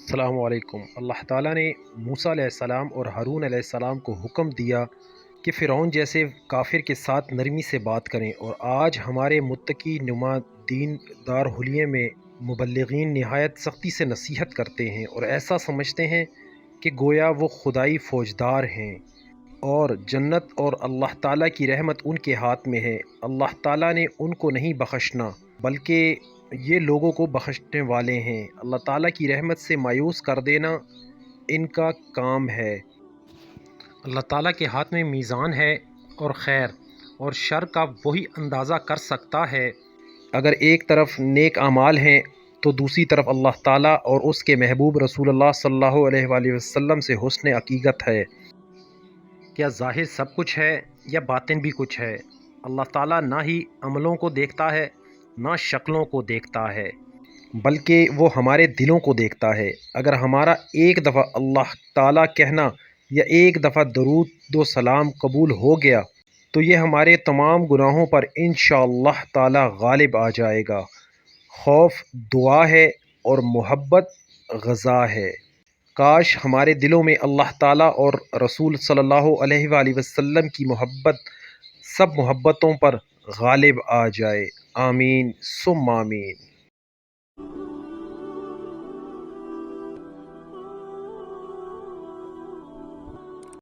السلام علیکم۔ اللہ تعالیٰ نے موسیٰ علیہ السلام اور ہارون علیہ السلام کو حکم دیا کہ فرعون جیسے کافر کے ساتھ نرمی سے بات کریں، اور آج ہمارے متقی دین دار حلیے میں مبلغین نہایت سختی سے نصیحت کرتے ہیں اور ایسا سمجھتے ہیں کہ گویا وہ خدائی فوجدار ہیں اور جنت اور اللہ تعالیٰ کی رحمت ان کے ہاتھ میں ہے۔ اللہ تعالیٰ نے ان کو نہیں بخشنا، بلکہ یہ لوگوں کو بخشنے والے ہیں۔ اللہ تعالیٰ کی رحمت سے مایوس کر دینا ان کا کام ہے۔ اللہ تعالیٰ کے ہاتھ میں میزان ہے اور خیر اور شر کا وہی اندازہ کر سکتا ہے۔ اگر ایک طرف نیک اعمال ہیں تو دوسری طرف اللہ تعالیٰ اور اس کے محبوب رسول اللہ صلی اللہ علیہ وآلہ وسلم سے حسن عقیدت ہے۔ کیا ظاہر سب کچھ ہے یا باطن بھی کچھ ہے؟ اللہ تعالیٰ نہ ہی عملوں کو دیکھتا ہے نہ شکلوں کو دیکھتا ہے، بلکہ وہ ہمارے دلوں کو دیکھتا ہے۔ اگر ہمارا ایک دفعہ اللہ تعالیٰ کہنا یا ایک دفعہ درود و سلام قبول ہو گیا تو یہ ہمارے تمام گناہوں پر انشاءاللہ تعالیٰ غالب آ جائے گا۔ خوف دعا ہے اور محبت غذا ہے۔ کاش ہمارے دلوں میں اللہ تعالیٰ اور رسول صلی اللہ علیہ وآلہ وسلم کی محبت سب محبتوں پر غالب آ جائے۔ آمین ثم آمین۔